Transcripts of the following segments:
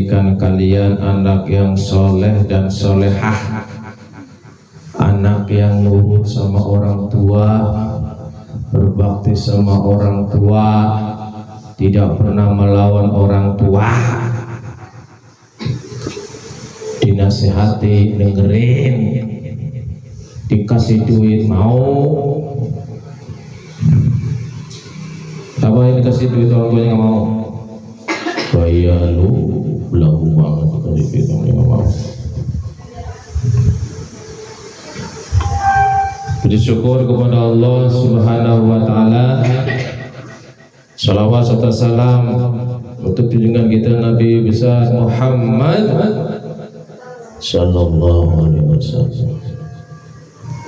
jadikan kalian anak yang soleh dan solehah, anak yang nurut sama orang tua, berbakti sama orang tua, tidak pernah melawan orang tua, dinasihati dengerin, dikasih duit mau. Apa yang dikasih duit orang tuanya nggak mau? Bayar lu belagu banget kasih duit orang nggak mau. Bersyukur kepada Allah Subhanahu wa Ta'ala. Salawat serta salam untuk junjungan kita Nabi besar Muhammad Sallallahu Alaihi Wasallam.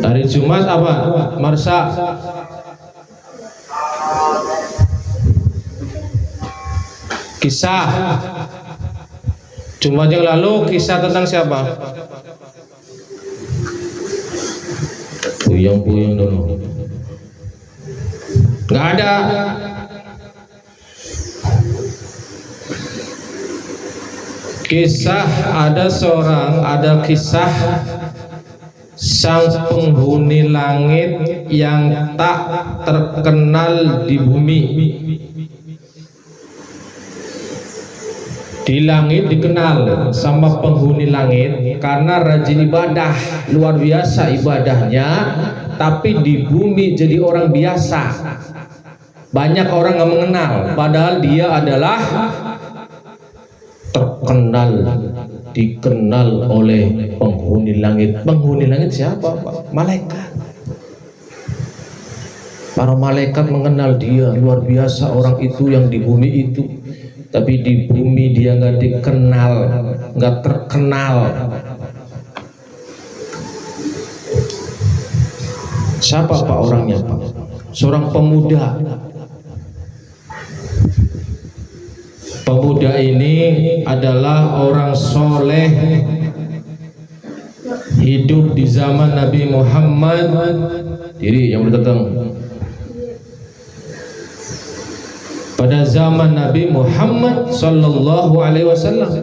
Hari Jumat apa? Marsa. Kisah Jumat yang lalu, kisah tentang siapa? Puyang-puyang dulu. Nggak ada. Kisah ada kisah sang penghuni langit yang tak terkenal di bumi. Di langit dikenal sama penghuni langit karena rajin ibadah, luar biasa ibadahnya, tapi di bumi jadi orang biasa. Banyak orang yang mengenal, padahal dia adalah terkenal, dikenal oleh penghuni langit. Penghuni langit siapa, Pak? Malaikat. Para malaikat mengenal dia, luar biasa orang itu yang di bumi itu. Tapi di bumi dia nggak dikenal, nggak terkenal. Siapa Pak orangnya Pak? Seorang pemuda. Pemuda ini adalah orang soleh, hidup di zaman Nabi Muhammad. Jadi yang berdatang pada zaman Nabi Muhammad Sallallahu Alaihi Wasallam,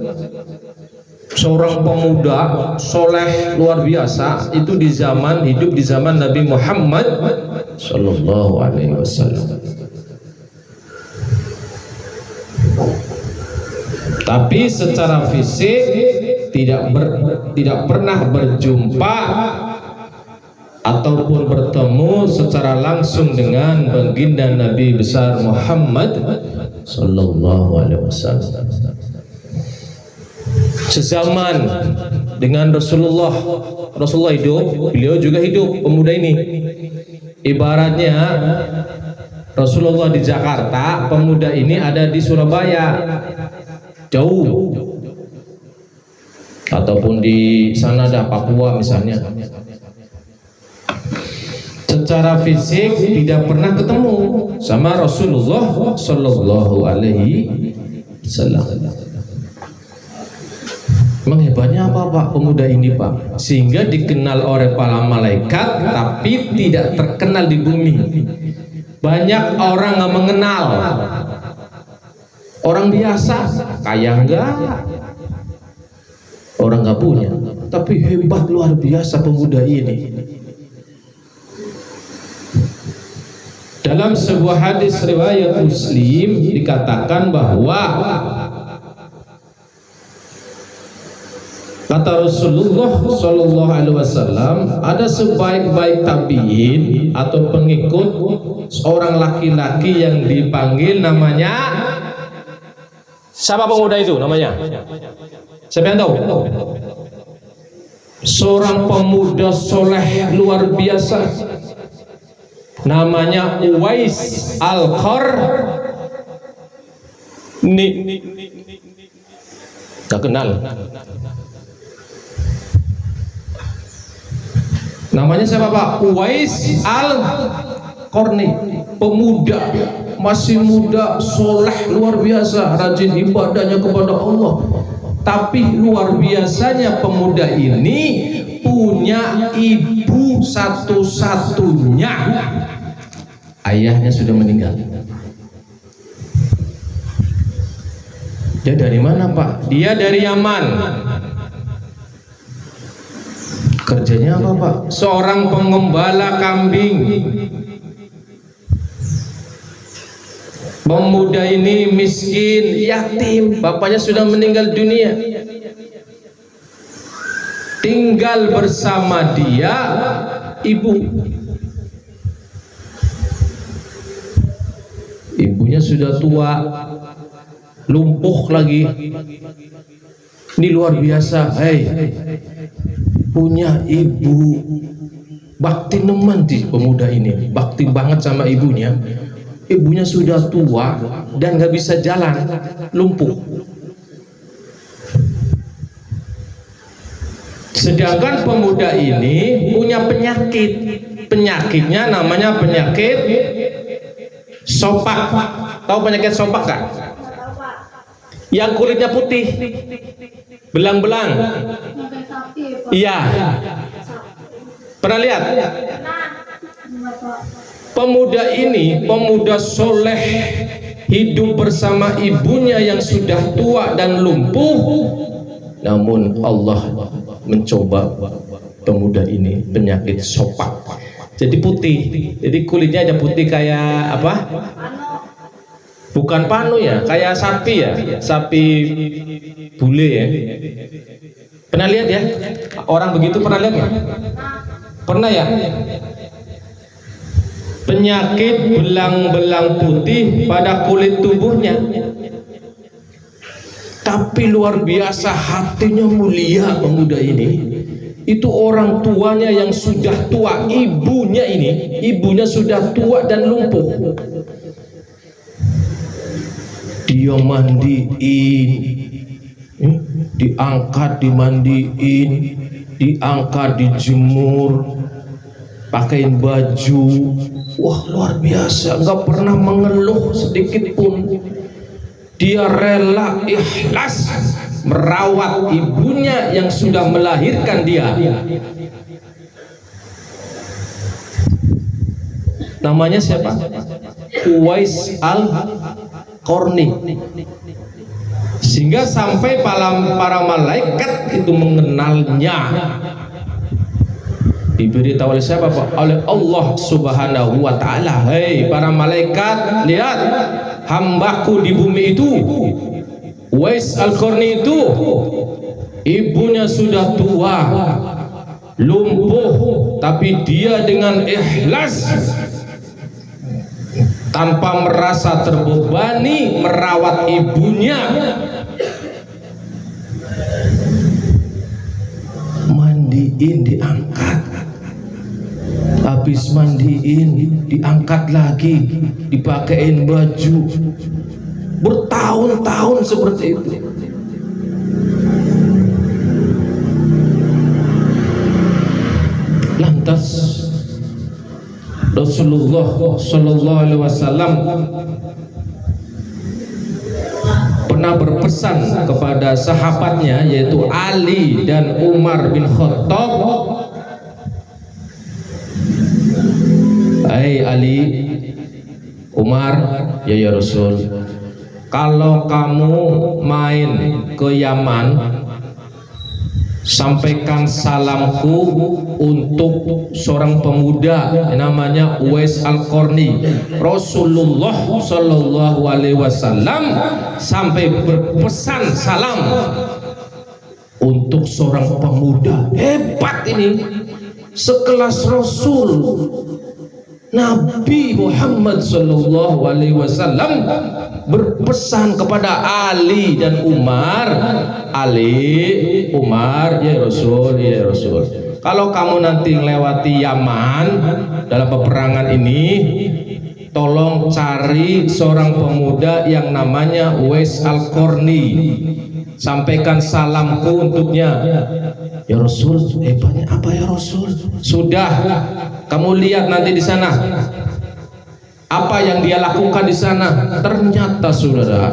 seorang pemuda soleh luar biasa itu hidup di zaman Nabi Muhammad Sallallahu Alaihi Wasallam. Tapi secara fisik tidak pernah berjumpa ataupun bertemu secara langsung dengan baginda Nabi besar Muhammad Sallallahu Alaihi Wasallam. Sezaman dengan Rasulullah hidup, beliau juga hidup, pemuda ini. Ibaratnya Rasulullah di Jakarta, pemuda ini ada di Surabaya, jauh, ataupun di sana ada Papua misalnya. Secara fisik tidak pernah ketemu sama Rasulullah Sallallahu Alaihi Wasallam. Memang hebatnya apa Pak pemuda ini Pak? Sehingga dikenal oleh para malaikat tapi tidak terkenal di bumi. Banyak orang nggak mengenal. Orang biasa, kaya enggak, orang nggak punya, tapi hebat luar biasa pemuda ini. Dalam sebuah hadis riwayat Muslim dikatakan bahwa kata Rasulullah Sallallahu Alaihi Wasallam, ada sebaik-baik tabiin atau pengikut seorang laki-laki yang dipanggil namanya. Siapa pemuda itu namanya? Siapa yang tahu? Seorang pemuda soleh luar biasa, namanya Uwais Al-Qarni. Gak kenal. Namanya siapa Pak? Uwais Al-Qarni. Pemuda, masih muda, soleh luar biasa, rajin ibadahnya kepada Allah. Tapi luar biasanya pemuda ini punya ibu satu-satunya, ayahnya sudah meninggal. Dia dari mana Pak? Dia dari Yaman. Kerjanya apa Pak? Seorang pengembala kambing. Pemuda ini miskin, yatim, bapaknya sudah meninggal dunia. Tinggal bersama dia ibu. Ibunya sudah tua, lumpuh lagi. Ini luar biasa. Hei, punya ibu bakti nemen di pemuda ini, bakti banget sama ibunya. Ibunya sudah tua dan nggak bisa jalan, lumpuh. Sedangkan pemuda ini punya penyakit. Penyakitnya namanya penyakit sopak. Tahu penyakit sopak nggak? Yang kulitnya putih, belang-belang. Iya. Pernah lihat? Pemuda ini, pemuda soleh, hidup bersama ibunya yang sudah tua dan lumpuh. Namun Allah mencoba pemuda ini penyakit sopak. Jadi putih, jadi kulitnya ada putih kayak apa? Bukan panu ya, kayak sapi ya, sapi bule ya. Pernah lihat ya? Orang begitu pernah lihat ya? Pernah ya? Penyakit belang-belang putih pada kulit tubuhnya. Tapi luar biasa hatinya mulia pemuda ini. Itu orang tuanya yang sudah tua, ibunya ini, ibunya sudah tua dan lumpuh. Dia mandiin, diangkat, dimandiin, diangkat, dijemur, pakaiin baju. Wah, luar biasa, nggak pernah mengeluh sedikit pun. Dia rela ikhlas merawat ibunya yang sudah melahirkan dia. Namanya siapa? Uwais Al-Qarni. Sehingga sampai para malaikat itu mengenalnya. Diberitahu oleh siapa Pak? Oleh Allah Subhanahu wa Ta'ala. Hei para malaikat, lihat hambaku di bumi itu, Uwais Al-Qarni itu, ibunya sudah tua, lumpuh, tapi dia dengan ikhlas, tanpa merasa terbebani merawat ibunya. Mandiin, diangkat, habis mandiin diangkat lagi, dipakein baju, bertahun-tahun seperti itu. Lantas Rasulullah Shallallahu Alaihi Wasallam pernah berpesan kepada sahabatnya, yaitu Ali dan Umar bin Khattab. Hai Ali, Umar, ya Rasul, kalau kamu main ke Yaman, sampaikan salamku untuk seorang pemuda namanya Uwais Al-Qarni. Rasulullah Shallallahu Alaihi Wasallam sampai berpesan salam untuk seorang pemuda hebat ini, sekelas Rasul Nabi Muhammad Sallallahu Alaihi Wasallam berpesan kepada Ali dan Umar. Ali, Umar, ya Rasul, ya Rasul, kalau kamu nanti melewati Yaman dalam peperangan ini, tolong cari seorang pemuda yang namanya Uwais Al-Qarni, sampaikan salamku untuknya. Ya Rasul, hebatnya apa ya Rasul? Sudah, kamu lihat nanti di sana apa yang dia lakukan di sana. Ternyata saudara,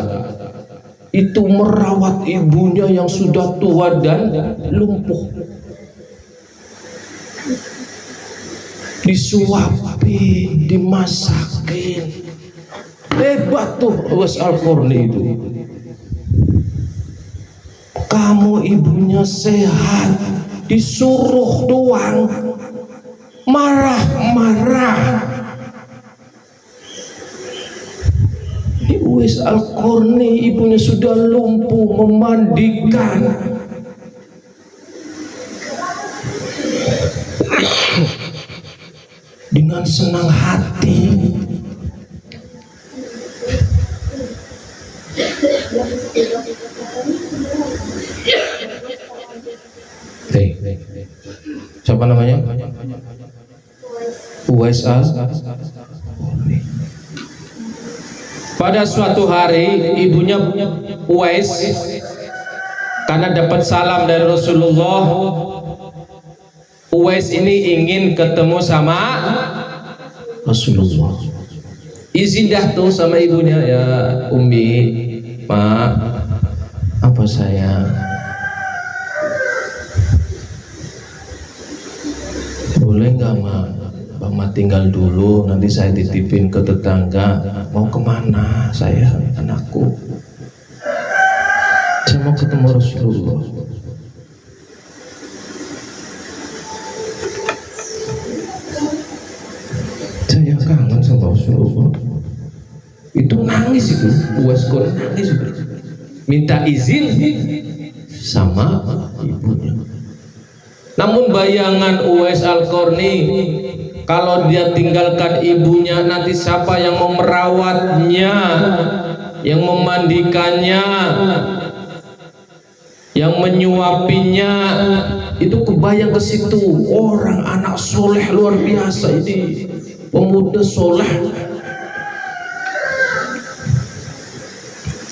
itu merawat ibunya yang sudah tua dan lumpuh, disuapin, dimasakin. Hebat tuh Uwais Al-Qarni itu. Kamu ibunya sehat, disuruh doang marah-marah. Ini Uwais Al-Qarni, ibunya sudah lumpuh, memandikan. Dengan senang hati siapa namanya? Uwais Al-Qarni. Pada suatu hari ibunya Uwais, karena dapat salam dari Rasulullah, Uwais ini ingin ketemu sama Rasulullah. Izin dah tuh sama ibunya, ya Umi, Ma, apa sayang, boleh nggak Ma tinggal dulu, nanti saya titipin ke tetangga. Mau kemana saya, anakku? Saya mau ketemu Rasulullah. Saya kangen sama Rasulullah. Itu nangis itu, Uwais nangis itu. Minta izin sama ibunya. Namun bayangan Uwais Al-Qarni, kalau dia tinggalkan ibunya, nanti siapa yang mau merawatnya, yang memandikannya, yang menyuapinya? Itu kebayang ke situ. Orang anak soleh luar biasa ini, pemuda soleh.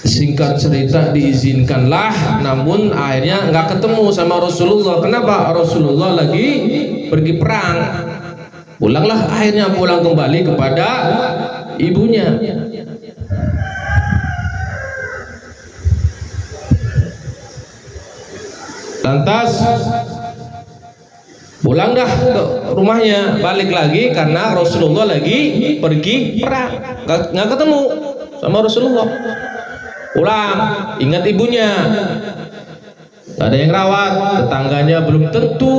Singkat cerita, diizinkanlah, namun akhirnya nggak ketemu sama Rasulullah. Kenapa? Rasulullah lagi pergi perang. Pulanglah, akhirnya pulang kembali kepada ibunya. Lantas pulang dah ke rumahnya, balik lagi karena Rasulullah lagi pergi perang, nggak ketemu sama Rasulullah. Pulang, ingat ibunya, nggak ada yang rawat, tetangganya belum tentu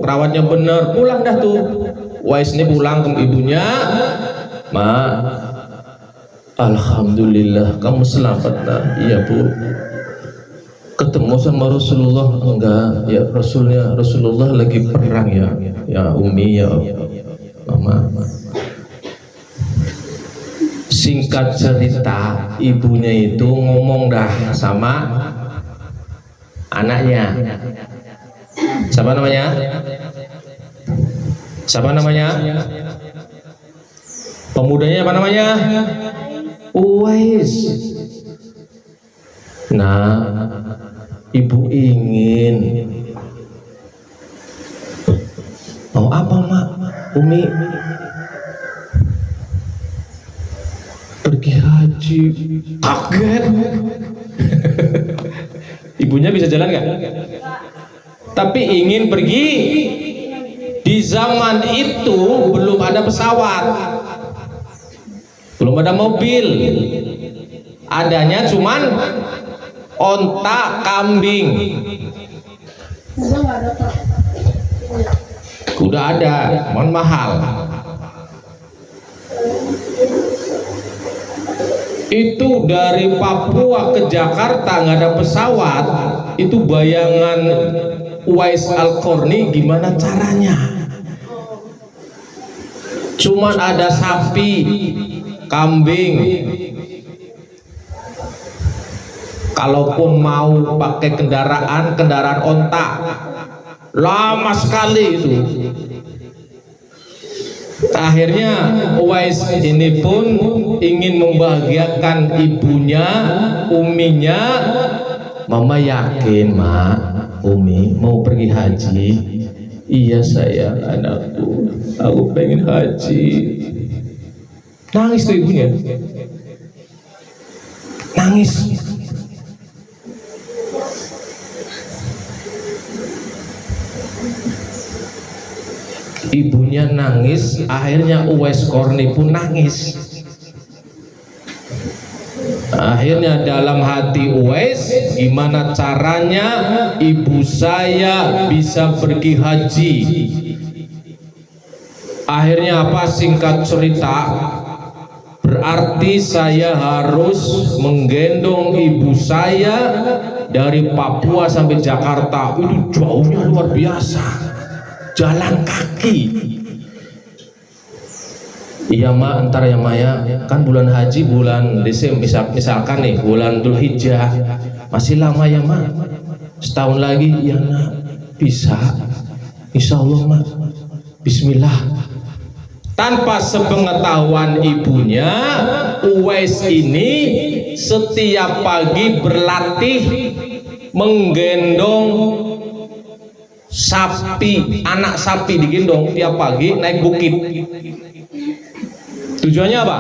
rawatnya bener. Pulang dah tuh Uwais ini, pulang ke ibunya, Ma, alhamdulillah kamu selamat. Nah, iya Bu. Ketemu sama Rasulullah? Enggak, ya Rasulullah lagi perang ya Umi, ya Mama. Singkat cerita, ibunya itu ngomong dah sama anaknya. Siapa namanya? Siapa namanya? Pemudanya apa namanya? Uwais. Nah, ibu ingin. Mau apa, Mak? Umi pergi haji. Kaget. Ibunya bisa jalan nggak? Tapi ingin pergi. Di zaman itu belum ada pesawat, belum ada mobil, adanya cuman onta kambing. Kuda ada, mohon mahal. Itu dari Papua ke Jakarta nggak ada pesawat. Itu bayangan Uwais Al-Qarni gimana caranya? Cuman ada sapi, kambing. Kalaupun mau pakai kendaraan onta, lama sekali itu. Akhirnya Uwais ini pun ingin membahagiakan ibunya, uminya. Mama yakin, Mak, Umi mau pergi haji? Iya sayang, anakku, aku pengen haji. Nangis tuh ibunya, nangis. Ibunya nangis, akhirnya Uwais Qarni pun nangis. Akhirnya dalam hati Uwais, gimana caranya ibu saya bisa pergi haji. Akhirnya apa, singkat cerita, berarti saya harus menggendong ibu saya dari Papua sampai Jakarta. Itu jauhnya luar biasa, jalan kaki. Iya mak, entar ya Maya, kan bulan haji bulan Desember, misalkan nih bulan Dzulhijjah, masih lama ya mak, setahun lagi. Ya nak, bisa, insya Allah mak, bismillah. Tanpa sepengetahuan ibunya, Uwais ini setiap pagi berlatih menggendong sapi, anak sapi digendong tiap pagi naik bukit. Tujuannya apa?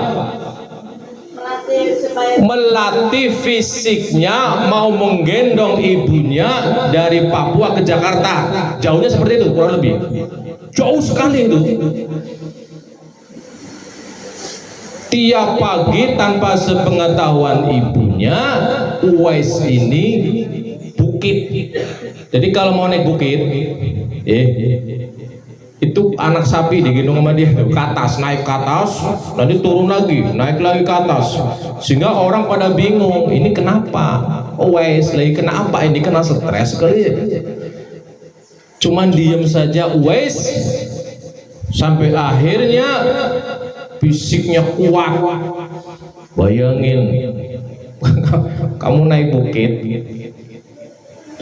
Melatih fisiknya, mau menggendong ibunya dari Papua ke Jakarta. Jauhnya seperti itu kurang lebih. Jauh sekali itu. Tiap pagi tanpa sepengetahuan ibunya, Uwais ini bukit. Jadi kalau mau naik bukit, itu anak sapi digendong sama dia ke atas, naik ke atas, nanti turun lagi, naik lagi ke atas, sehingga orang pada bingung, ini kenapa? Uwais lagi kenapa? Ini kena stres kali ya. Cuman diem saja Uwais sampai akhirnya fisiknya kuat. Bayangin kamu naik bukit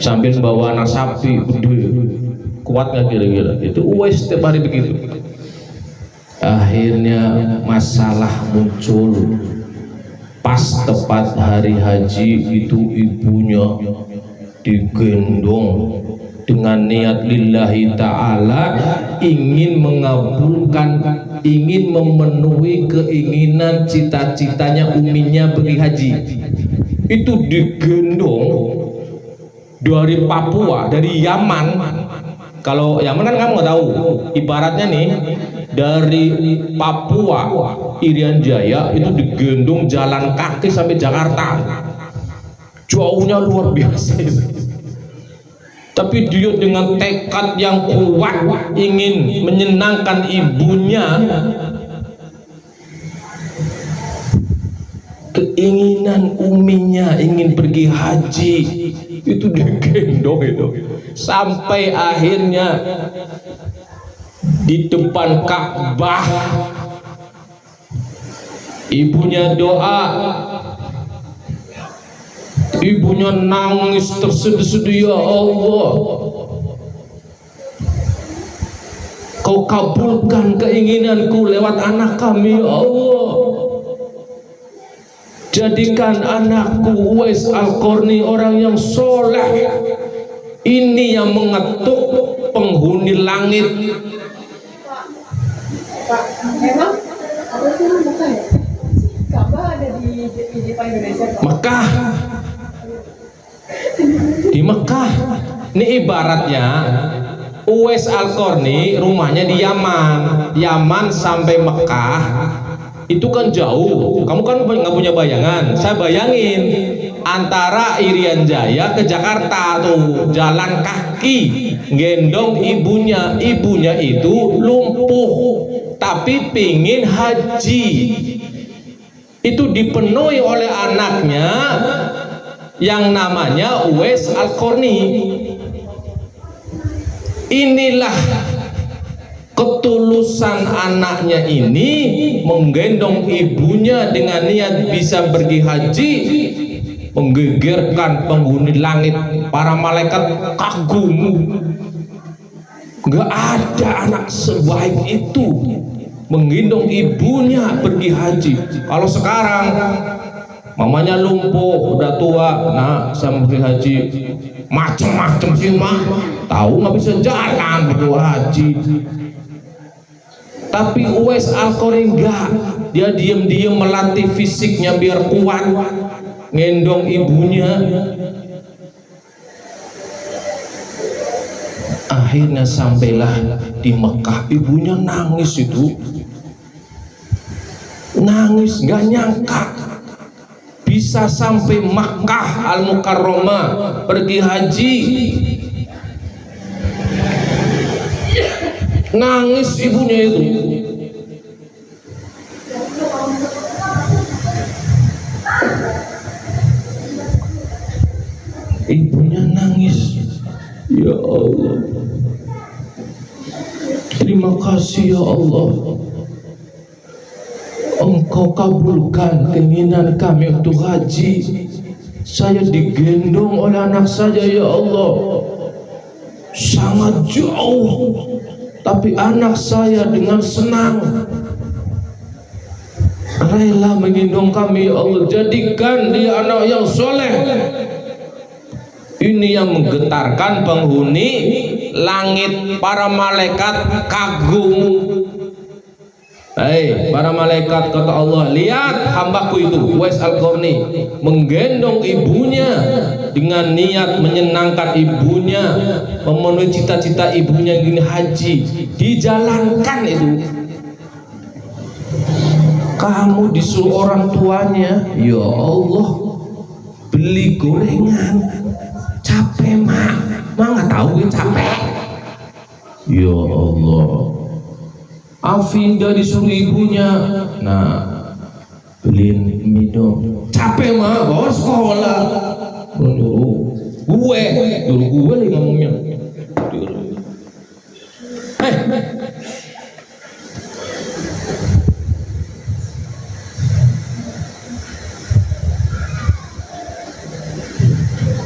sambil bawa anak sapi gede, kuat nggak kira-kira? Itu Uwais setiap hari begitu. Akhirnya masalah muncul pas tepat hari haji itu, ibunya digendong dengan niat lillahi ta'ala, ingin mengabulkan, ingin memenuhi keinginan cita-citanya uminya pergi haji. Itu digendong dari Papua, dari Yaman. Kalau Yaman kan kamu nggak tahu, ibaratnya nih dari Papua Irian Jaya itu digendong jalan kaki sampai Jakarta. Jauhnya luar biasa. Tapi dia dengan tekad yang kuat ingin menyenangkan ibunya, keinginan uminya ingin pergi haji, itu digendong itu sampai akhirnya di depan Ka'bah ibunya doa, ibunya nangis terseduh-seduh, ya Allah, Kau kabulkan keinginanku lewat anak kami, ya Allah. Jadikan anakku Uwais Al-Qarni orang yang soleh. Ini yang mengetuk penghuni langit. Pak, memang ada sih Mekah ya? Ka'bah ada di Indonesia. Mekah. Di Mekah. Ini ibaratnya Uwais Al-Qarni rumahnya di Yaman. Yaman sampai Mekah itu kan jauh. Kamu kan nggak punya bayangan. Saya bayangin antara Irian Jaya ke Jakarta tuh jalan kaki, gendong ibunya. Ibunya itu lumpuh tapi pingin haji. Itu dipenuhi oleh anaknya yang namanya Uwais Al-Qarni. Inilah ketulusan anaknya ini menggendong ibunya dengan niat bisa pergi haji, menggegerkan penghuni langit. Para malaikat kagum. Gak ada anak sebaik itu menggendong ibunya pergi haji. Kalau sekarang mamanya lumpuh, udah tua, nah saya pergi haji, macem-macem sih mah, tahu nggak bisa jalan pergi haji. Tapi Uwais Al-Qarni enggak, dia diam-diam melatih fisiknya biar kuat, ngendong ibunya. Akhirnya sampailah di Mekah, ibunya nangis itu, nangis, nggak nyangka bisa sampai Makkah Al-Mukarramah, pergi haji. Nangis ibunya itu. Ibunya nangis. Ya Allah, terima kasih ya Allah, Engkau kabulkan keinginan kami untuk haji. Saya digendong oleh anak saya ya Allah, sangat jauh, tapi anak saya dengan senang rela menggendong kami ya Allah. Jadikan dia anak yang soleh. Ini yang menggetarkan penghuni langit. Para malaikat kagum. Hei para malaikat, kata Allah, lihat hambaku itu Uwais Al-Qarni menggendong ibunya dengan niat menyenangkan ibunya, memenuhi cita-cita ibunya ingin haji. Dijalankan itu. Kamu disuruh orang tuanya, ya Allah, beli gorengan. Capek mak nggak tahu ya capek. Ya Allah, Afinda disuruh ibunya, nah beliin minum. Capek mak, bawa sekolah. Nyuruh gue lagi ngomongnya.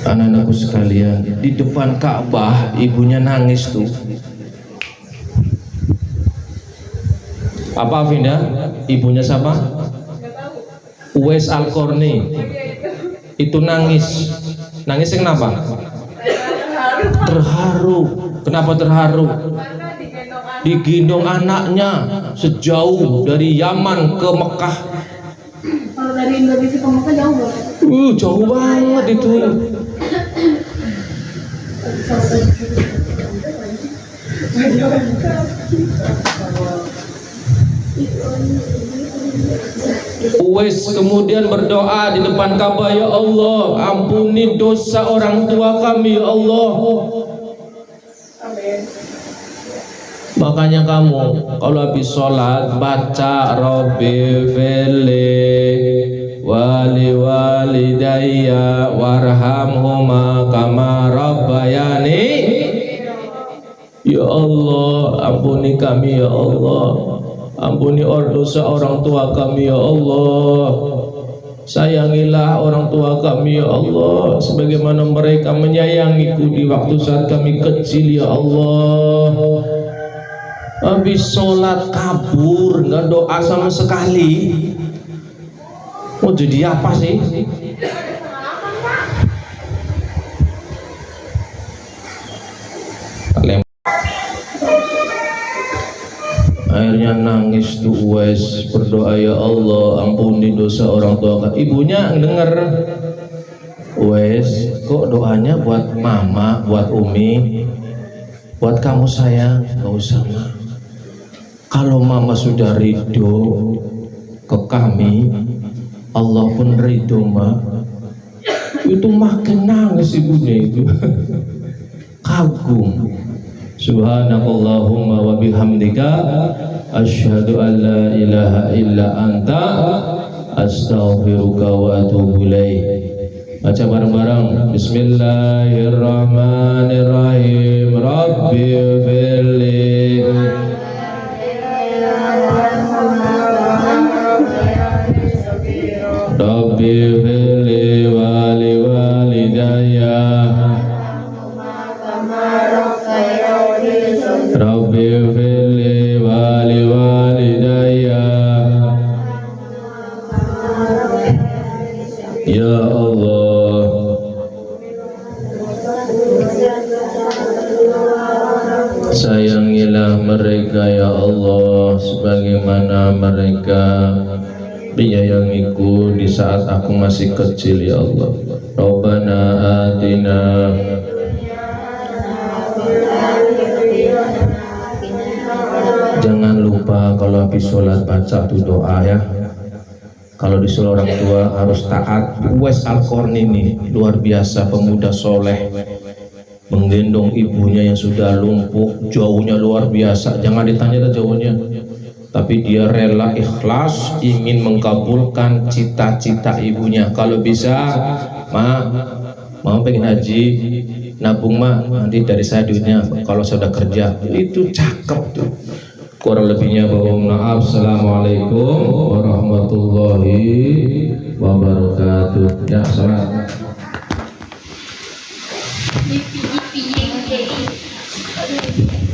Anak-anakku sekalian, di depan Ka'bah ibunya nangis tuh. Apa Afinda? Ibunya siapa? Uwais Al-Qarni. Itu nangis. Nangisnya kenapa? Terharu. Kenapa terharu? Digendong anaknya sejauh dari Yaman ke Mekah. Kalau dari Indonesia ke Mekah jauh banget. Jauh banget itu. Uwais kemudian berdoa di depan Ka'bah, ya Allah, ampuni dosa orang tua kami ya Allah. Amin. Makanya kamu kalau habis sholat baca Rabbi fili wali walidayya warhamhuma kama rabbayani. Ya Allah, ampuni kami ya Allah, ampuni dosa orang tua kami ya Allah, sayangilah orang tua kami ya Allah sebagaimana mereka menyayangiku di waktu saat kami kecil ya Allah. Habis sholat kabur, nggak doa sama sekali. Mau jadi apa sih? Akhirnya nangis tuh Uwais, berdoa, ya Allah ampuni dosa orang tua. Ibunya denger, Uwais kok doanya buat mama, buat Umi, buat kamu sayang, gak usah ma. Kalau mama sudah ridho ke kami, Allah pun ridho ma. Itu makin nangis ibunya itu. Kagum. Subhanakallahumma wa bihamdika asyhadu an la ilaha illa anta astaghfiruka wa atubu ilaik. Baca bareng-bareng. Bismillahirrahmanirrahim. Rabbi firli Rabbi firli wali walidayya Rabbi firli wali walidayya. Ya Allah, sayangilah mereka ya Allah sebagaimana mereka menyayangiku di saat aku masih kecil ya Allah. Rabbana atina Jangan lupa kalau habis sholat baca tuh doa ya. Kalau disuruh orang tua harus taat. Uwais Al-Qarni ini luar biasa, pemuda soleh, menggendong ibunya yang sudah lumpuh, jauhnya luar biasa. Jangan ditanya jauhnya, tapi dia rela ikhlas ingin mengkabulkan cita-cita ibunya. Kalau bisa, mau pengen haji, nabung nanti dari saya duitnya kalau saya udah kerja. Itu cakep tuh. Kurang lebihnya mohon maaf. Assalamualaikum warahmatullahi wabarakatuh. Ya, salam. Yippee, yippee, yippee.